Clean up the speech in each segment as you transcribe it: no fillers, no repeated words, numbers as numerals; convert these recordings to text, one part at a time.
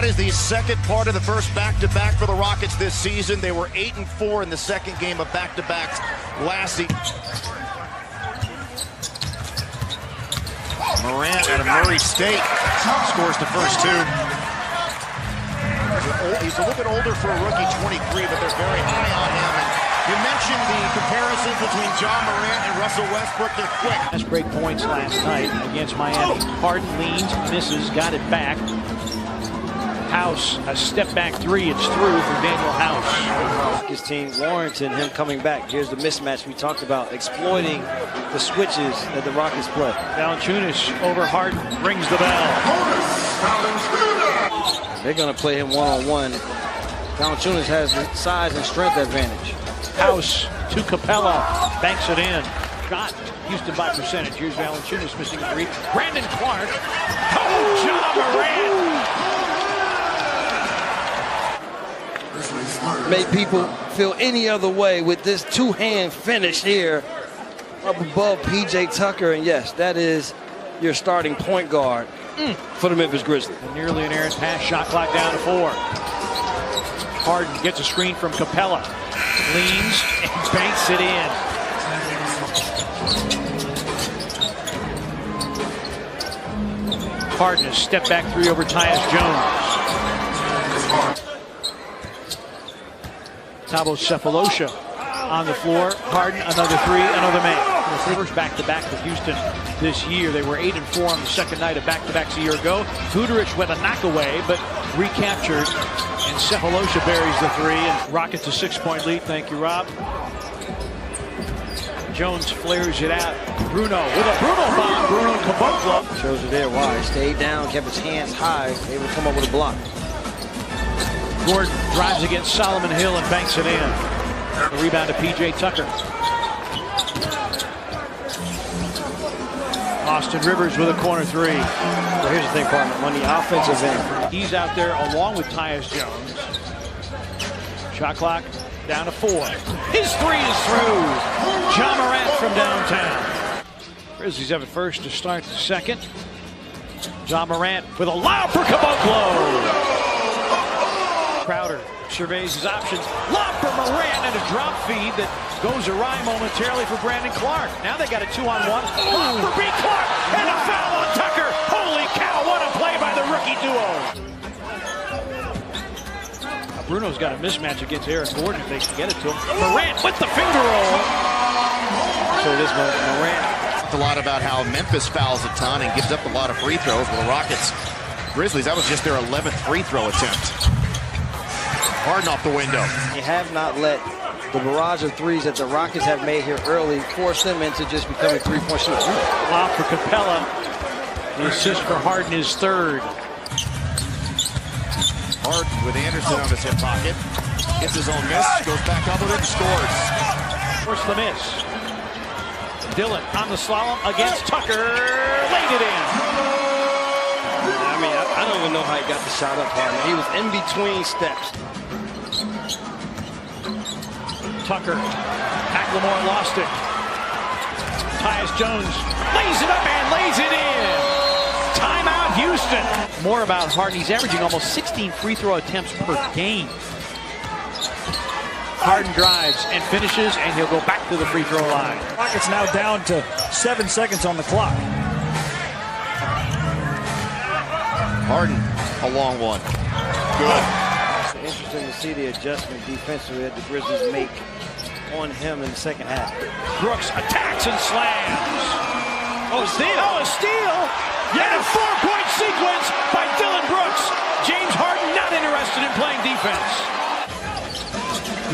That is the second part of the first back-to-back for the Rockets this season. They were 8-4 in the second game of back-to-backs last season. Morant out of Murray State scores the first two. He's a little bit older for a rookie, 23, but they're very high on him. And you mentioned the comparisons between John Morant and Russell Westbrook. They're quick. Last break points last night against Miami. Harden leans, misses, got it back. House, a step back three, it's through for Daniel House. His team warranted him coming back. Here's the mismatch we talked about, exploiting the switches that the Rockets play. Valanciunas over Harden, rings the bell. They're going to play him one-on-one. Valanciunas has the size and strength advantage. House to Capella, banks it in. Shot Houston by percentage. Here's Valanciunas missing a three. Brandon Clark. Oh, John Morant. Made people feel any other way with this two-hand finish here up above P.J. Tucker. And yes, that is your starting point guard for the Memphis Grizzlies. And nearly an errant pass, shot clock down to 4. Harden gets a screen from Capella. Leans and banks it in. Harden, a step back three over Tyus Jones. Thabo Cephalosha on the floor. Harden, another three, another man. The first back-to-back for Houston this year. They were 8-4 on the second night of back-to-backs a year ago. Guduric went a knockaway, but recaptured. And Cephalosha buries the three. And Rockets a 6-point lead. Thank you, Rob. Jones flares it out. Bruno with a Bruno bomb. Bruno and Caboclo. Shows you there why. He stayed down, kept his hands high, able to come up with a block. Gordon drives against Solomon Hill and banks it in. The rebound to P.J. Tucker. Austin Rivers with a corner three. Well, here's the thing, partner. On the offensive end, he's out there along with Tyus Jones. Shot clock down to 4. His three is through. John Morant from downtown. Grizzlies have it first to start the second. John Morant with a lob for Caboclo. Crowder surveys his options. Lob for Morant and a drop feed that goes awry momentarily for Brandon Clark. Now they got a 2-on-1. Lob for B. Clark and a foul on Tucker. Holy cow, what a play by the rookie duo. Bruno's got a mismatch against Eric Gordon if they can get it to him. Morant with the finger roll. so this Morant. A lot about how Memphis fouls a ton and gives up a lot of free throws. Well, the Rockets, Grizzlies, that was just their 11th free throw attempt. Harden off the window. They have not let the barrage of threes that the Rockets have made here early force them into just becoming three-point shooters. Lob for Capella. The assist for Harden is third. Harden with Anderson on his hip pocket. Gets his own miss, goes back up with it and scores. Force the miss. Dillon on the slalom against Tucker. Laid it in. I mean, I don't even know how he got the shot up, Harden. He was in between steps. Tucker. McLemore lost it. Tyus Jones lays it up and lays it in. Timeout, Houston. More about Harden. He's averaging almost 16 free throw attempts per game. Harden drives and finishes, and he'll go back to the free throw line. Rockets now down to 7 seconds on the clock. Harden, a long one. Good. It's interesting to see the adjustment defensively that the Grizzlies make on him in the second half. Brooks attacks and slams. Oh, steal. Oh, a steal. Yet a 4-point sequence by Dillon Brooks. James Harden not interested in playing defense.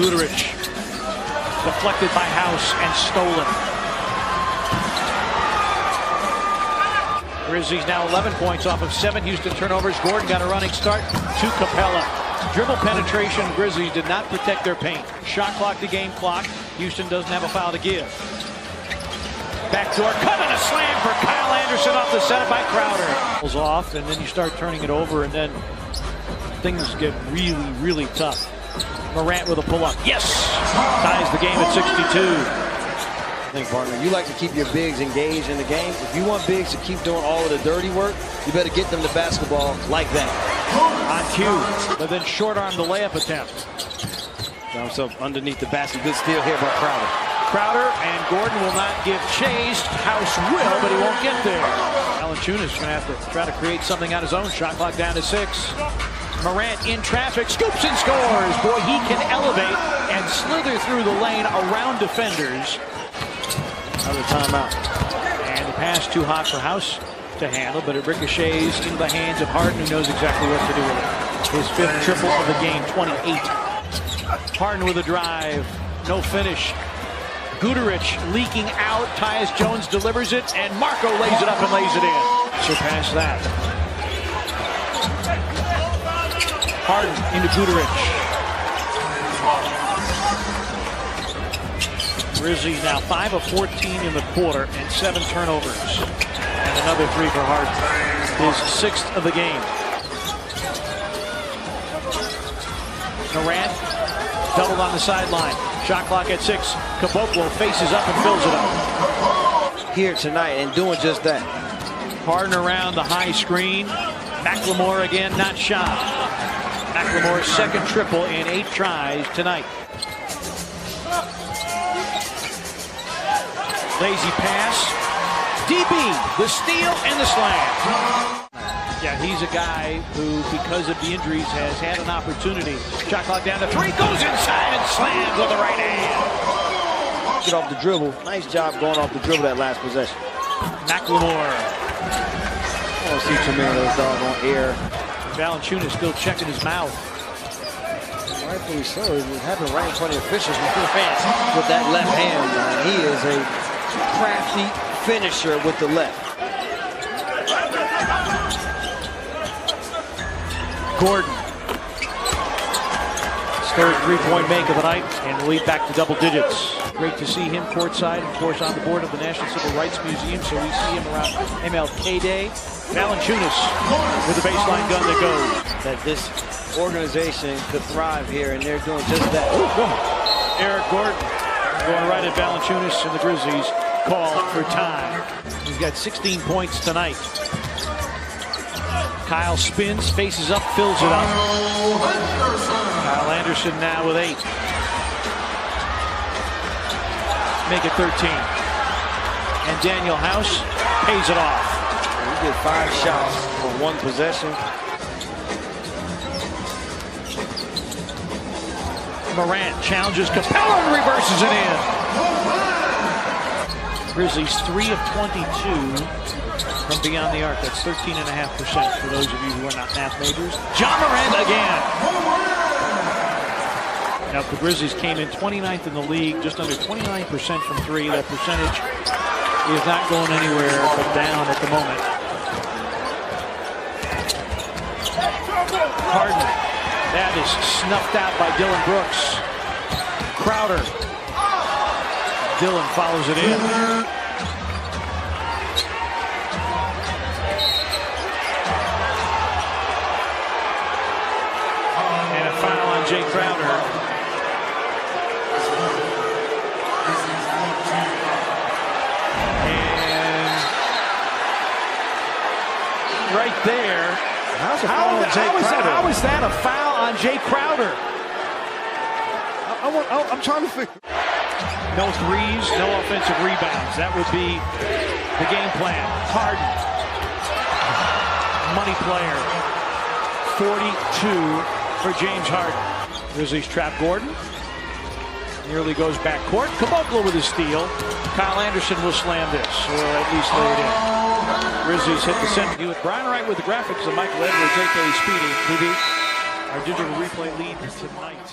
Guduric deflected by House and stolen. Grizzlies now 11 points off of 7 Houston turnovers. Gordon got a running start to Capella. Dribble penetration. Grizzlies did not protect their paint. Shot clock to game clock. Houston doesn't have a foul to give. Backdoor cut and a slam for Kyle Anderson off the setup by Crowder. Pulls off, and then you start turning it over, and then things get really, really tough. Morant with a pull-up. Yes! Ties the game at 62. thing, partner. You like to keep your bigs engaged in the game. If you want bigs to keep doing all of the dirty work, you better get them the basketball like that. On cue, but then short arm the layup attempt. Got himself underneath the basket. Good steal here by Crowder. Crowder and Gordon will not give chase. House will, but he won't get there. Valanciunas going to have to try to create something on his own. Shot clock down to 6. Morant in traffic, scoops and scores. Boy, he can elevate and slither through the lane around defenders. Another timeout. And the pass too hot for House to handle, but it ricochets into the hands of Harden, who knows exactly what to do with it. His 5th triple of the game, 28. Harden with a drive, no finish. Guterich leaking out. Tyus Jones delivers it, and Marco lays it up and lays it in. Surpass that. Harden into Guterich. Grizzlies now 5 of 14 in the quarter and 7 turnovers. And another 3 for Harden. His 6th of the game. Morant doubled on the sideline. Shot clock at 6. Caboclo faces up and fills it up. Here tonight and doing just that. Harden around the high screen. McLemore again, not shot. McLemore's 2nd triple in 8 tries tonight. Lazy pass. DB, the steal and the slam. Yeah, he's a guy who, because of the injuries, has had an opportunity. Shot clock down to 3, goes inside and slams with the right hand. Get off the dribble. Nice job going off the dribble that last possession. McLemore. I don't see too many of those dogs on air. Valanciunas still checking his mouth. Rightfully so. It happened right in front of the officials with that left hand. He is a crafty finisher with the left. Gordon. His 3rd 3-point make of the night, and the lead back to double digits. Great to see him courtside, of course, on the board of the National Civil Rights Museum, so we see him around MLK Day. Valanciunas with the baseline gun that goes. That this organization could thrive here, and they're doing just that. Eric Gordon going right at Valanciunas, and the Grizzlies call for time. He's got 16 points tonight. Kyle spins, faces up, fills it up. Kyle Anderson now with 8. Make it 13. And Daniel House pays it off. He did 5 shots for 1 possession. Morant challenges Capella and reverses it in. Grizzlies 3 of 22 from beyond the arc. That's 13.5% for those of you who are not math majors. John Morant again. Now, the Grizzlies came in 29th in the league, just under 29% from 3. That percentage is not going anywhere but down at the moment. Harden. That is snuffed out by Dylan Brooks. Crowder. Dylan follows it in. And a foul on Jay Crowder. And right there. How is that a foul on Jay Crowder? I'm trying to figure. No threes, no offensive rebounds. That would be the game plan. Harden, money player. 42 for James Harden. Grizzlies trap Gordon. Nearly goes back court. Caboclo with a steal. Kyle Anderson will slam this, or at least lay it in. Grizzlies hit the center. With Brian Wright with the graphics of Michael Edwards, a.k.a. Speedy TV. Our digital replay lead tonight.